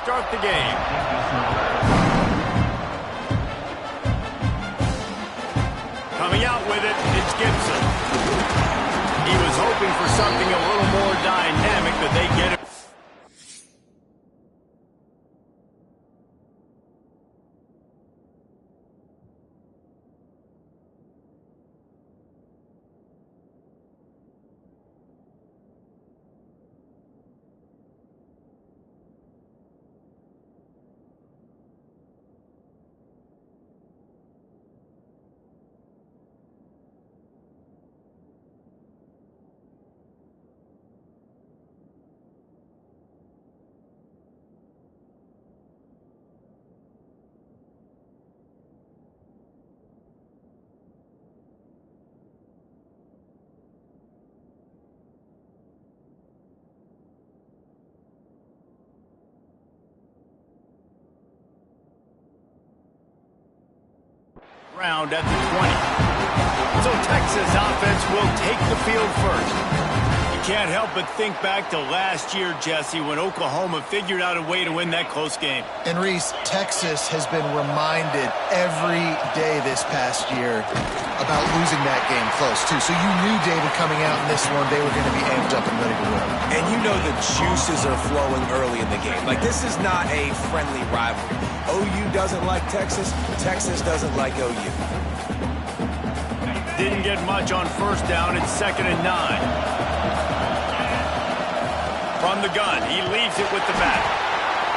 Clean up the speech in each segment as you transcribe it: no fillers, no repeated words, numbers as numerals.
start the game. Coming out with it, it's Gibson. He was hoping for something a little more dynamic, but they get it. Round at the 20. So Texas offense will take the field first. You can't help but think back to last year, Jesse, when Oklahoma figured out a way to win that close game. And Reese, Texas has been reminded every day this past year about losing that game close, too. So you knew, David, coming out in this one, they were going to be amped up and ready to win. And you know the juices are flowing early in the game. Like, this is not a friendly rivalry. OU doesn't like Texas. Texas doesn't like OU. Didn't get much on first down. It's 2nd and 9. From the gun, he leaves it with the back.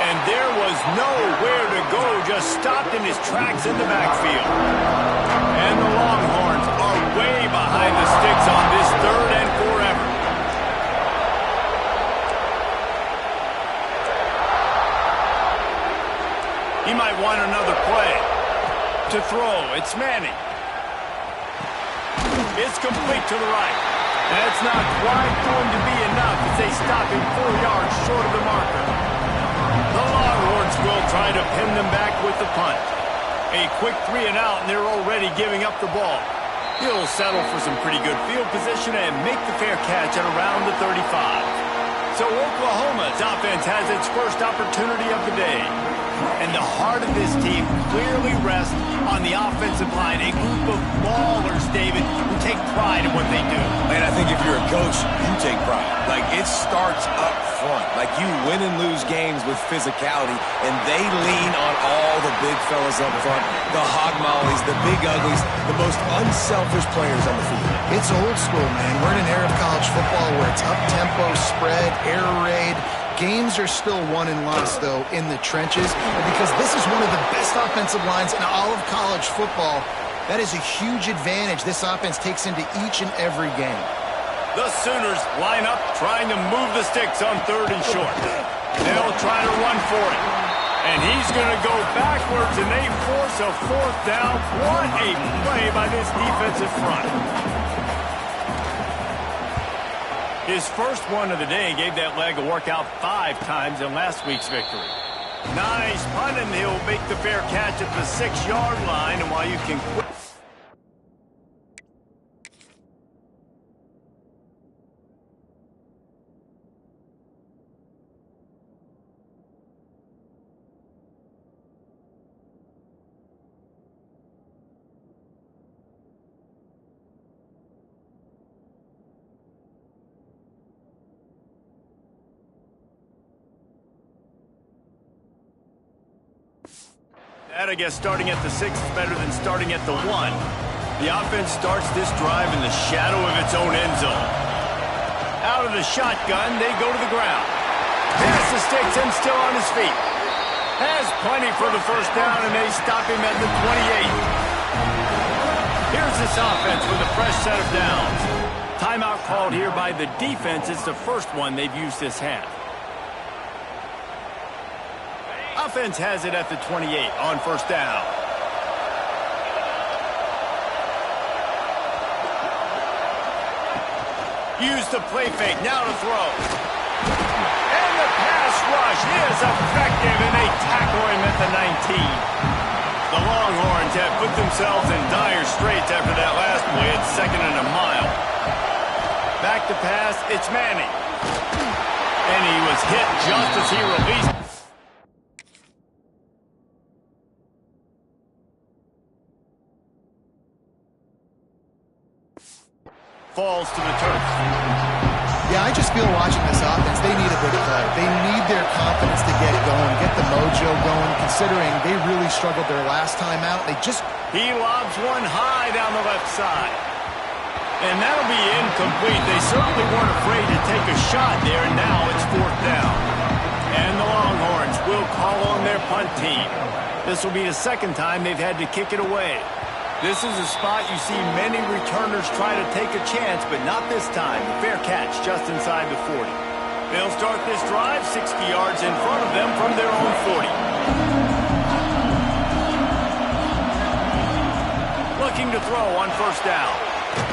And there was nowhere to go, just stopped in his tracks in the backfield. And the Longhorns are way behind the sticks on this 3rd and forever. He might want another play. To throw, it's Manning. It's complete to the right. That's not quite going to be enough as they stop him 4 yards short of the marker. The Longhorns will try to pin them back with the punt. A quick 3 and out, and they're already giving up the ball. He'll settle for some pretty good field position and make the fair catch at around the 35. So Oklahoma's offense has its first opportunity of the day. And the heart of this team clearly rests on the offensive line. A group of ballers, David, who take pride in what they do. And I think if you're a coach, you take pride. Like, it starts up front. Like, you win and lose games with physicality, and they lean on all the big fellas up front, the hog mollies, the big uglies, the most unselfish players on the field. It's old school, man. We're in an era of college football where it's up-tempo, spread, air raid. Games are still won and lost, though, in the trenches. And because this is one of the best offensive lines in all of college football, that is a huge advantage this offense takes into each and every game. The Sooners line up trying to move the sticks on 3rd and short. They'll try to run for it. And he's going to go backwards, and they force a 4th down. What a play by this defensive front. His first one of the day gave that leg a workout 5 times in last week's victory. Nice punt, and he'll make the fair catch at the 6-yard line. And while you can quit. That, I guess, starting at the 6 is better than starting at the 1. The offense starts this drive in the shadow of its own end zone. Out of the shotgun, they go to the ground. Pass the sticks and still on his feet. Has plenty for the first down, and they stop him at the 28. Here's this offense with a fresh set of downs. Timeout called here by the defense. It's the first one they've used this half. Offense has it at the 28 on first down. Use the play fake, now to throw. And the pass rush is effective, and they tackle him at the 19. The Longhorns have put themselves in dire straits after that last play. It's 2nd and a mile. Back to pass, it's Manning. And he was hit just as he released. Falls to the turf. Yeah, I just feel watching this offense, they need a big play. They need their confidence to get going, get the mojo going, considering they really struggled their last time out. He lobs one high down the left side. And that'll be incomplete. They certainly weren't afraid to take a shot there, and now it's 4th down. And the Longhorns will call on their punt team. This will be the second time they've had to kick it away. This is a spot you see many returners try to take a chance, but not this time. Fair catch just inside the 40. They'll start this drive 60 yards in front of them from their own 40. Looking to throw on 1st down.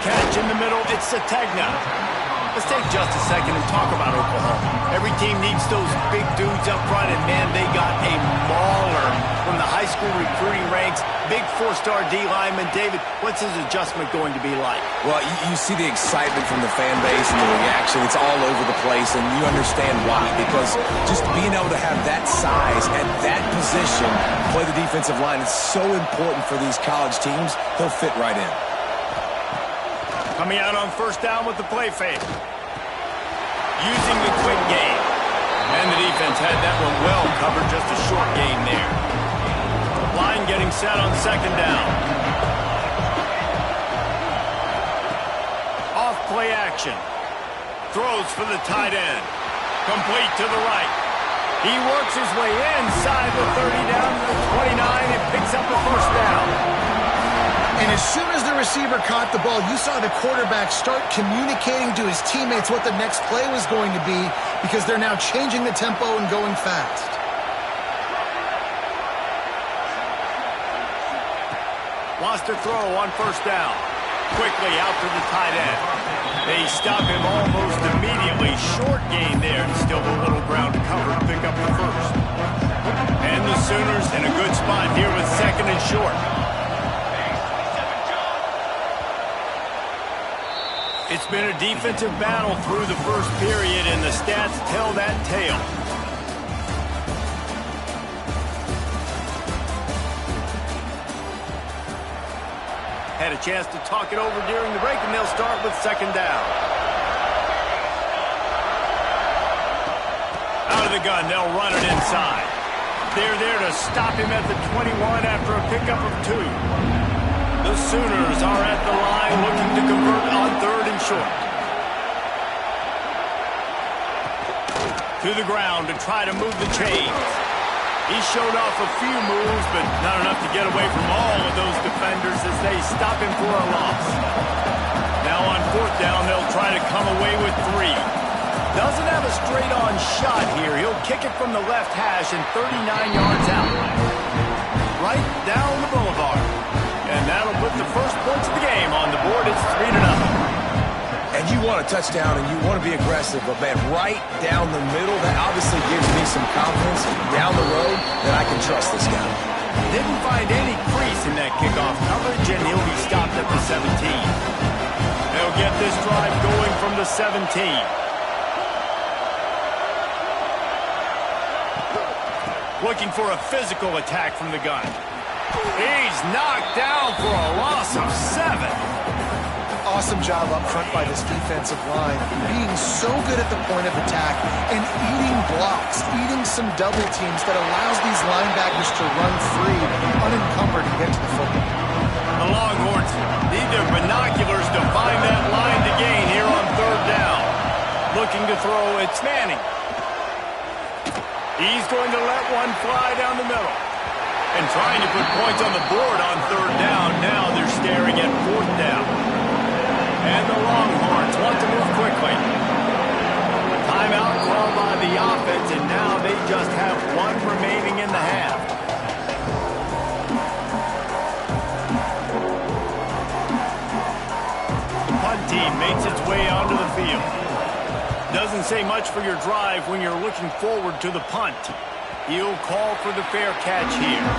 Catch in the middle, it's Sategna. Let's take just a second and talk about Oklahoma. Every team needs those big dudes up front, and man, they got a mauler from the high school recruiting ranks. Big 4-star D lineman. David, what's his adjustment going to be like? Well, you see the excitement from the fan base and the reaction. It's all over the place, and you understand why. Because just being able to have that size at that position, play the defensive line, is so important for these college teams. He'll fit right in. Coming out on 1st down with the play fake. Using the quick game. And the defense had that one well covered, just a short gain there. Line getting set on 2nd down. Off play action. Throws for the tight end. Complete to the right. He works his way inside the 30 down to the 29 and picks up the 1st down. And as soon as the receiver caught the ball, you saw the quarterback start communicating to his teammates what the next play was going to be, because they're now changing the tempo and going fast. Wants to throw on 1st down. Quickly out to the tight end. They stop him almost immediately. Short gain there, and still a little ground to cover to pick up the 1st. And the Sooners in a good spot here with 2nd and short. It's been a defensive battle through the 1st period, and the stats tell that tale. Had a chance to talk it over during the break, and they'll start with 2nd down. Out of the gun, they'll run it inside. They're there to stop him at the 21 after a pickup of 2. The Sooners are at the line looking to convert on 3rd and short. To the ground to try to move the chains. He showed off a few moves, but not enough to get away from all of those defenders as they stop him for a loss. Now on 4th down, they'll try to come away with 3. Doesn't have a straight-on shot here. He'll kick it from the left hash and 39 yards out. Right down the boulevard. And that'll put the 1st points of the game on the board. It's 3-0. And you want a touchdown and you want to be aggressive, but man, right down the middle, that obviously gives me some confidence down the road that I can trust this guy. Didn't find any crease in that kickoff coverage, and he'll be stopped at the 17. They'll get this drive going from the 17. Looking for a physical attack from the gun. He's knocked down for a loss of 7. Awesome job up front by this defensive line, being so good at the point of attack and eating blocks, eating some double teams that allows these linebackers to run free, unencumbered, and get to the football. The Longhorns need their binoculars to find that line to gain here on 3rd down. Looking to throw, it's Manning. He's going to let one fly down the middle. And trying to put points on the board on 3rd down. Now they're staring at 4th down. And the Longhorns want to move quickly. Timeout called by the offense, and now they just have 1 remaining in the half. The punt team makes its way onto the field. Doesn't say much for your drive when you're looking forward to the punt. He'll call for the fair catch here.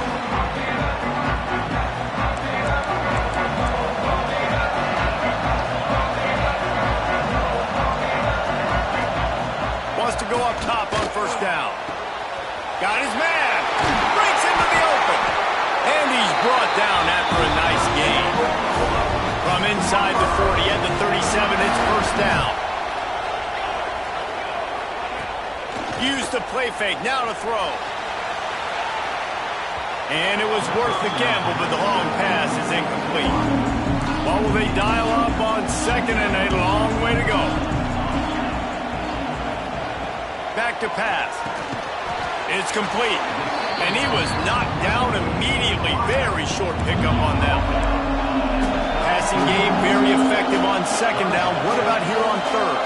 Wants to go up top on 1st down. Got his man. Breaks into the open. And he's brought down after a nice gain. From inside the 40, it's first down. Use the play fake, now to throw. And it was worth the gamble, but the long pass is incomplete. What will they dial up on second and a long way to go? Back to pass. It's complete. And he was knocked down immediately. Very short pickup on that one. Passing game very effective on second down. What about here on third?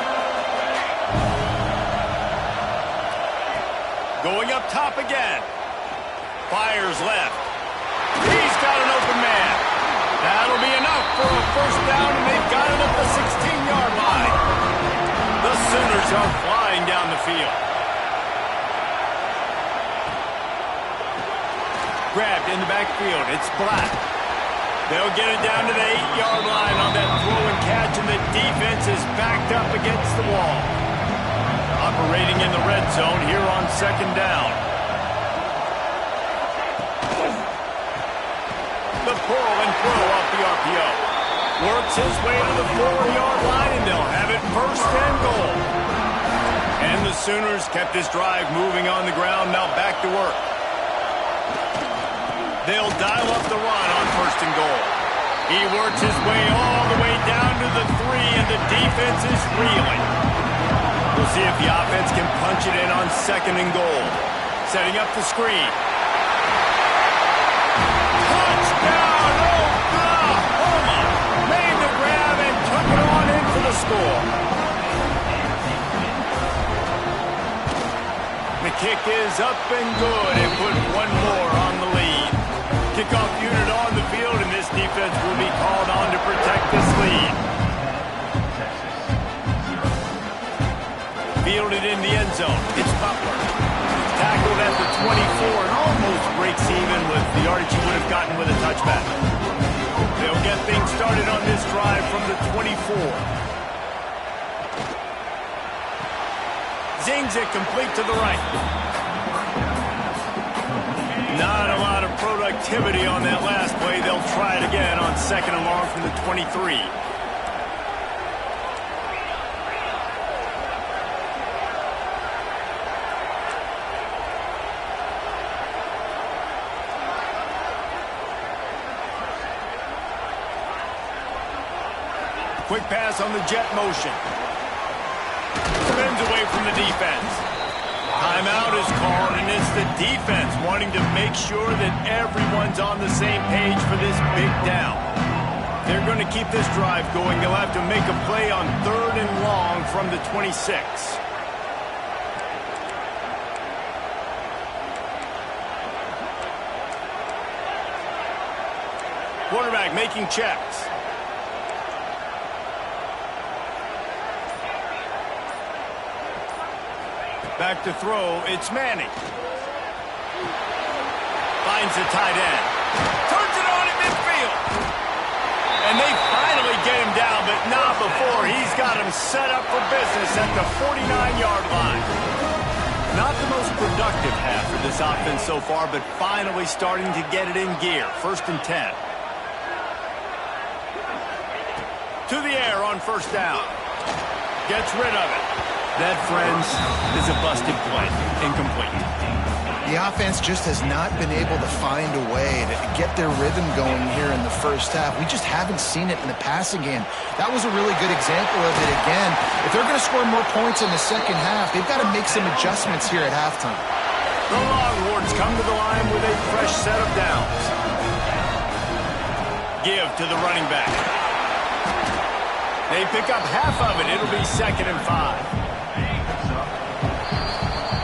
Going up top again. Fires left. He's got an open man. That'll be enough for a first down, and they've got it at the 16-yard line. The Sooners are flying down the field. Grabbed in the backfield. It's Black. They'll get it down to the 8-yard line on that throw and catch, and the defense is backed up against the wall. Operating in the red zone here on second down. The pull and throw off the RPO. Works his way to the 4-yard line, and they'll have it first and goal. And the Sooners kept this drive moving on the ground, now back to work. They'll dial up the run on first and goal. He works his way all the way down to the 3, and the defense is reeling. We'll see if the offense can punch it in on second and goal. Setting up the screen. Touchdown, Oklahoma! Made the grab and took it on in for the score. The kick is up and good and put one more on the lead. Kickoff unit on the field, and this defense will be called on to protect this lead. Fielded in the end zone. It's Butler. Tackled at the 24 and almost breaks even with the yardage he would have gotten with a touchback. They'll get things started on this drive from the 24. Zings it complete to the right. Not a lot of productivity on that last play. They'll try it again on second and long from the 23. Quick pass on the jet motion. Spins away from the defense. Timeout is called, and it's the defense wanting to make sure that everyone's on the same page for this big down. They're going to keep this drive going. They'll have to make a play on third and long from the 26. Quarterback making checks. Back to throw, it's Manning. Finds the tight end. Turns it on in midfield. And they finally get him down, but not before. He's got him set up for business at the 49-yard line. Not the most productive half for this offense so far, but finally starting to get it in gear. First and 10. To the air on first down. Gets rid of it. That, friends, is a busted play. Incomplete. The offense just has not been able to find a way to get their rhythm going here in the first half. We just haven't seen it in the passing game. That was a really good example of it again. If they're going to score more points in the second half, they've got to make some adjustments here at halftime. The Longhorns come to the line with a fresh set of downs. Give to the running back. They pick up half of it. It'll be second and 5.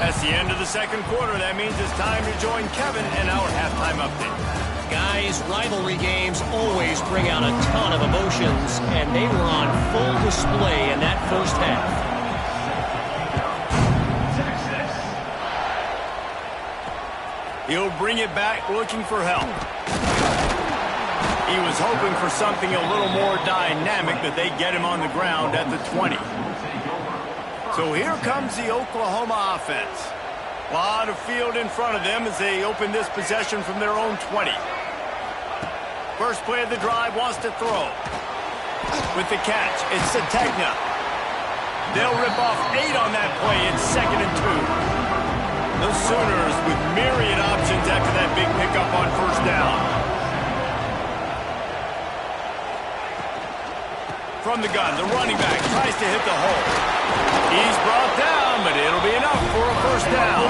That's the end of the second quarter. That means it's time to join Kevin in our halftime update. Guys, rivalry games always bring out a ton of emotions, and they were on full display in that first half. He'll bring it back looking for help. He was hoping for something a little more dynamic, but they get him on the ground at the 20. So here comes the Oklahoma offense. A lot of field in front of them as they open this possession from their own 20. First play of the drive, wants to throw. With the catch, it's Sategna. They'll rip off 8 on that play. It's 2nd and 2. The Sooners with myriad options after that big pickup on 1st down. From the gun, the running back tries to hit the hole. He's brought down, but it'll be enough for a 1st down.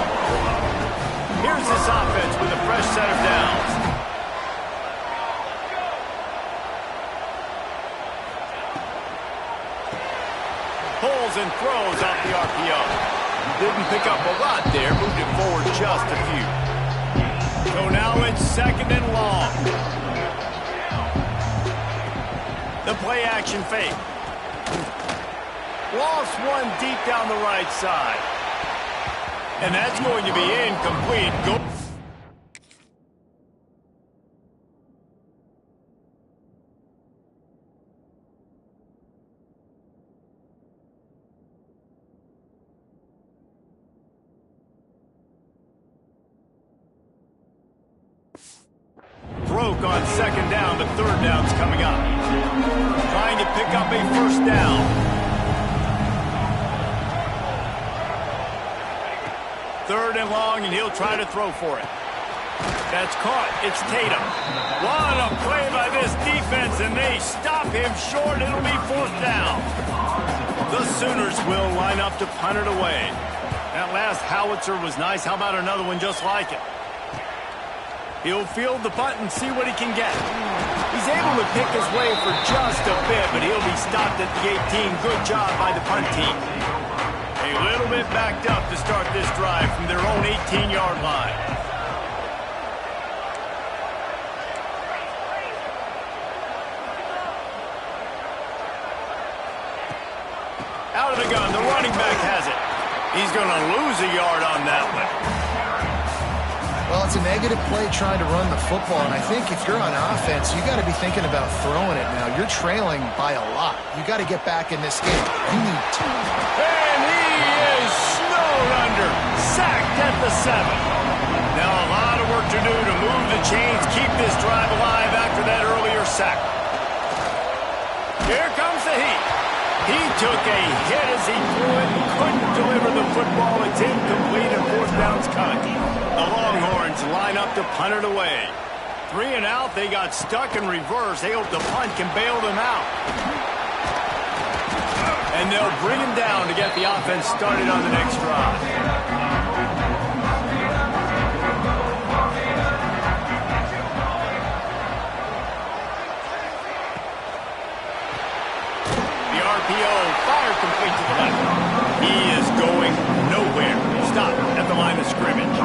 Here's this offense with a fresh set of downs. Pulls and throws off the RPO. Didn't pick up a lot there, moved it forward just a few. So now it's 2nd and long. The play action fake. Lost one deep down the right side. And that's going to be incomplete. Broke on 2nd down, but 3rd down's coming up. Trying to pick up a 1st down. Third and long, and he'll try to throw for it. That's caught. It's Tatum. What a play by this defense, and they stop him short. It'll be 4th down. The Sooners will line up to punt it away. That last howitzer was nice. How about another one just like it? He'll field the punt and see what he can get. He's able to pick his way for just a bit, but he'll be stopped at the 18. Good job by the punt team. A little bit backed up to start this drive from their own 18-yard line. Out of the gun, the running back has it. He's going to lose a yard on that one. Well, it's a negative play trying to run the football, and I think if you're on offense, you got to be thinking about throwing it now. You're trailing by a lot. You got to get back in this game. You need to. And he is snowed under, sacked at the 7. Now a lot of work to do to move the chains, keep this drive alive after that earlier sack. Here comes the heat. He took a hit as he threw it, couldn't deliver the football. It's incomplete, and 4th down's cut. The Longhorns line up to punt it away. 3 and out, they got stuck in reverse. They hope the punt can bail them out. And they'll bring him down to get the offense started on the next drive. Fire complete to the left. He is going nowhere. Stop at the line of scrimmage.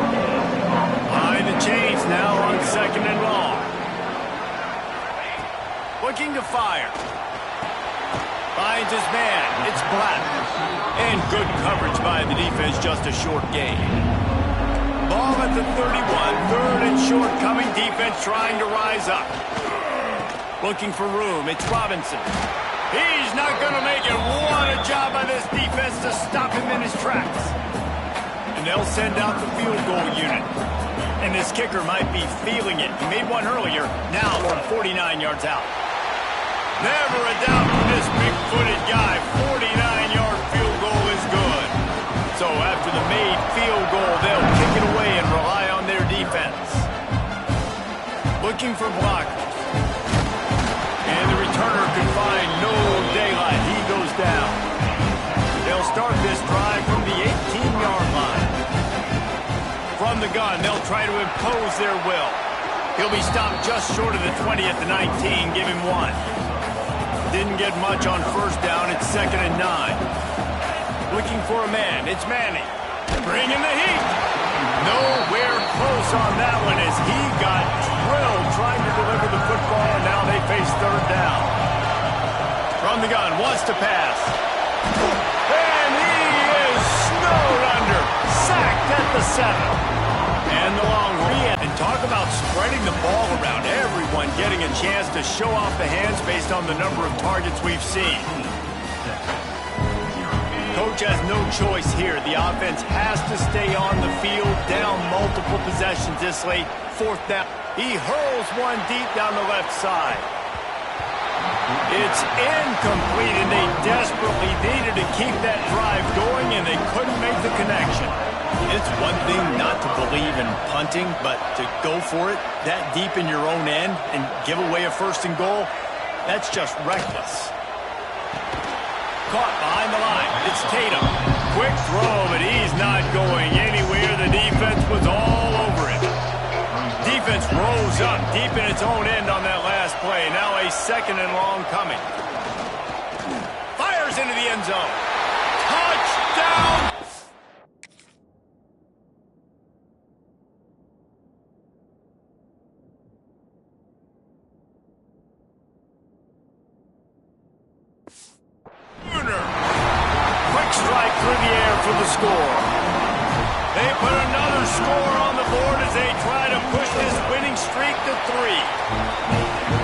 Behind the chains now on 2nd and long. Looking to fire. Finds his man. It's Black. And good coverage by the defense, just a short gain. Ball at the 31. 3rd and short coming. Defense trying to rise up. Looking for room. It's Robinson. He's not going to make it. What a job by this defense to stop him in his tracks. And they'll send out the field goal unit. And this kicker might be feeling it. He made one earlier, now from 49 yards out. Never a doubt from this big-footed guy. 49-yard field goal is good. So after the made field goal, they'll kick it away and rely on their defense. Looking for blockers. And the returner can find no daylight. He goes down. They'll start this drive from the 18-yard line. From the gun, they'll try to impose their will. He'll be stopped just short of the 20 at the 19. Give him 1. Didn't get much on 1st down. It's 2nd and 9. Looking for a man. It's Manning. Bringing the heat. Nowhere close on that one as he got drilled trying to deliver the football, and now they face 3rd down. From the gun, wants to pass. And he is snowed under. Sacked at the 7. And the long run. And talk about spreading the ball around. Everyone getting a chance to show off the hands based on the number of targets we've seen. Coach has no choice here. The offense has to stay on the field, down multiple possessions this late. 4th down. He hurls one deep down the left side. It's incomplete, and they desperately needed to keep that drive going, and they couldn't make the connection. It's one thing not to believe in punting, but to go for it that deep in your own end and give away a first and goal, that's just reckless. Caught behind the line. It's Tatum. Quick throw, but he's not going anywhere. The defense was all over him. Defense rose up deep in its own end on that last play. Now a second and long coming. Fires into the end zone. Touchdown! Quick strike through the air for the score. They put another score on the board as they try to push this winning streak to 3.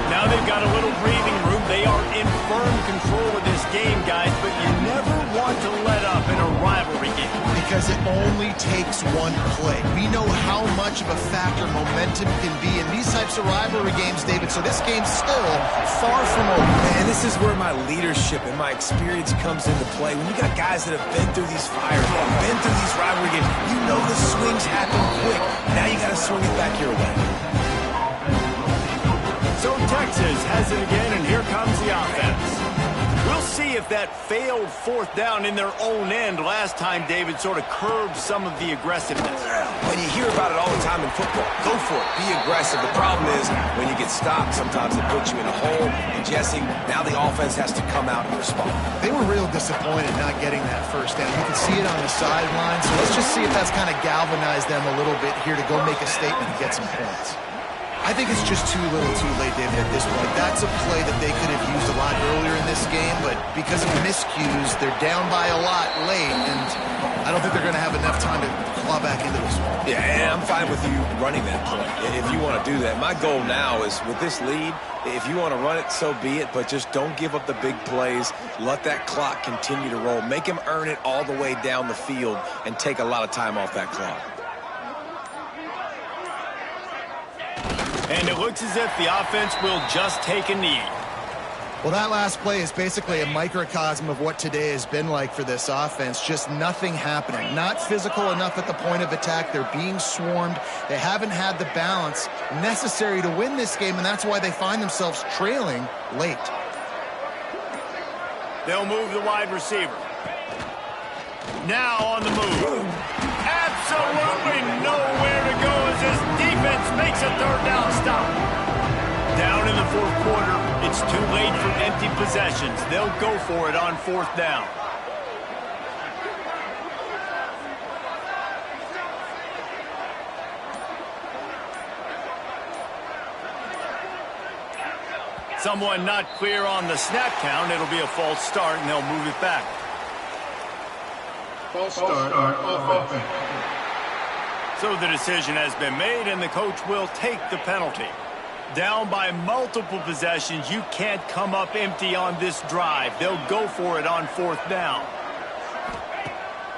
Now they've got a little breathing room. They are in firm control of this game, guys, but you never want to let up in a rivalry game. Because it only takes one play. We know how much of a factor momentum can be in these types of rivalry games, David, so this game's still far from over. And this is where my leadership and my experience comes into play. When you got guys that have been through these fires, been through these rivalry games, you know the swings happen quick. Now you got to swing it back your way. So Texas has it again, and here comes the offense. We'll see if that failed fourth down in their own end last time, David, sort of curbed some of the aggressiveness. When you hear about it all the time in football, go for it. Be aggressive. The problem is when you get stopped, sometimes it puts you in a hole. And, Jesse, now the offense has to come out and respond. They were real disappointed not getting that first down. You can see it on the sideline, so let's just see if that's kind of galvanized them a little bit here to go make a statement and get some points. I think it's just too little too late, David, at this point. That's a play that they could have used a lot earlier in this game, but because of miscues, they're down by a lot late, and I don't think they're going to have enough time to claw back into this one. Yeah, and I'm fine with you running that play if you want to do that. My goal now is with this lead, if you want to run it, so be it, but just don't give up the big plays. Let that clock continue to roll. Make him earn it all the way down the field and take a lot of time off that clock. And it looks as if the offense will just take a knee. Well, that last play is basically a microcosm of what today has been like for this offense. Just nothing happening. Not physical enough at the point of attack. They're being swarmed. They haven't had the balance necessary to win this game, and that's why they find themselves trailing late. They'll move the wide receiver. Now on the move. Absolutely nowhere to go as this defense makes a third down stop. Down in the fourth quarter, it's too late for empty possessions. They'll go for it on fourth down. Someone not clear on the snap count. It'll be a false start, and they'll move it back. False start on offense. So the decision has been made, and the coach will take the penalty. Down by multiple possessions, you can't come up empty on this drive. They'll go for it on fourth down.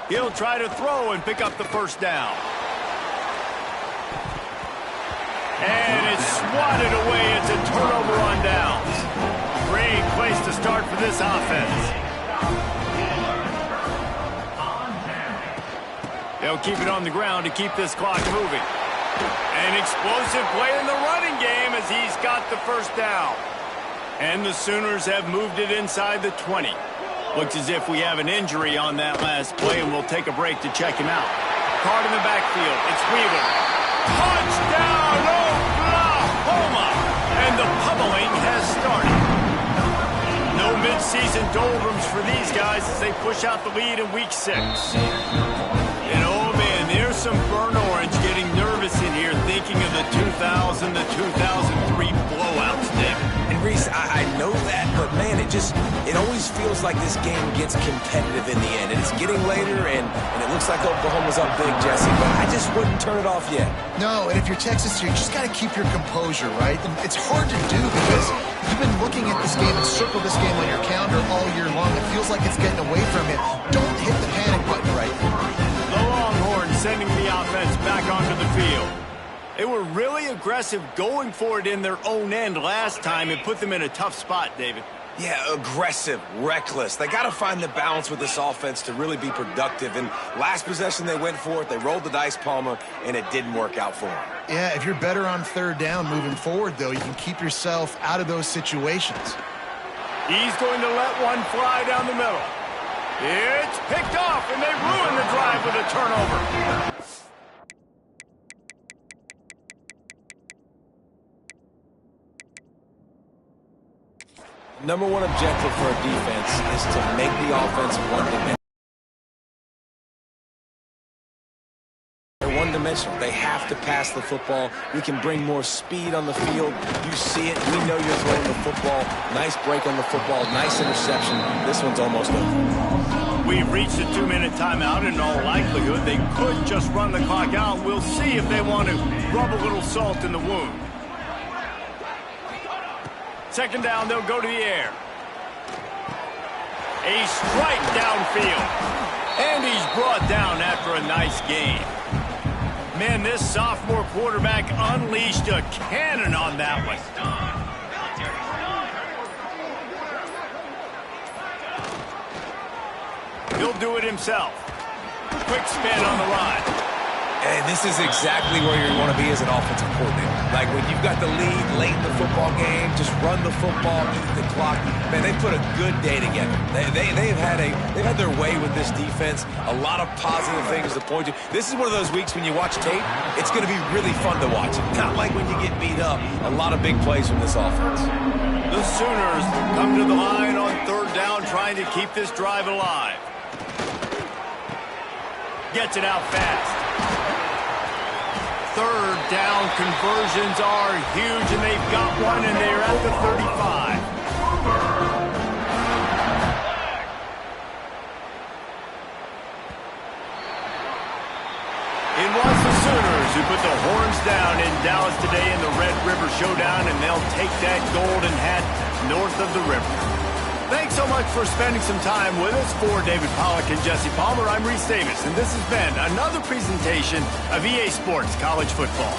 He'll try to throw and pick up the first down. And it's swatted away. It's a turnover on downs. Great place to start for this offense. They'll keep it on the ground to keep this clock moving. An explosive play in the running game as he's got the first down. And the Sooners have moved it inside the 20. Looks as if we have an injury on that last play, and we'll take a break to check him out. Card in the backfield. It's Weaver. Touchdown, Oklahoma! And the pummeling has started. No midseason doldrums for these guys as they push out the lead in Week 6. And oh man, there's some burnt orange getting nervous in here thinking of the 2000 to 2003 blowouts, Nick. And Reese, I know that, but man, it always feels like this game gets competitive in the end. And it's getting later, and it looks like Oklahoma's up big, Jesse, but I just wouldn't turn it off yet. No, and if you're Texas, you just got to keep your composure, right? And it's hard to do because you've been looking at this game and circled this game on your calendar all year long. It feels like it's getting away from you. Don't hit the panic button right now. The Longhorns sending the offense back onto the field. They were really aggressive going for it in their own end last time and put them in a tough spot, David. Yeah, aggressive, reckless. They got to find the balance with this offense to really be productive. And last possession they went for it, they rolled the dice, Palmer, and it didn't work out for them. Yeah, if you're better on third down moving forward, though, you can keep yourself out of those situations. He's going to let one fly down the middle. It's picked off, and they ruin the drive with a turnover. Number one objective for a defense is to make the offense one-dimensional. They're one-dimensional. They have to pass the football. We can bring more speed on the field. You see it. We know you're throwing the football. Nice break on the football. Nice interception. This one's almost over. We've reached a 2-minute timeout. In all likelihood, they could just run the clock out. We'll see if they want to rub a little salt in the wound. Second down, they'll go to the air. A strike downfield. And he's brought down after a nice gain. Man, this sophomore quarterback unleashed a cannon on that one. He'll do it himself. Quick spin on the run. And this is exactly where you want to be as an offensive coordinator. Like when you've got the lead late in the football game, just run the football, eat the clock. Man, they put a good day together. They've had their way with this defense. A lot of positive things to point to. This is one of those weeks when you watch tape, it's going to be really fun to watch. Not like when you get beat up. A lot of big plays from this offense. The Sooners come to the line on third down, trying to keep this drive alive. Gets it out fast. Third down conversions are huge, and they've got one, and they're at the 35. It was the Sooners who put the horns down in Dallas today in the Red River Showdown, and they'll take that golden hat north of the river. Thanks so much for spending some time with us. For David Pollack and Jesse Palmer, I'm Reese Davis, and this has been another presentation of EA Sports College Football.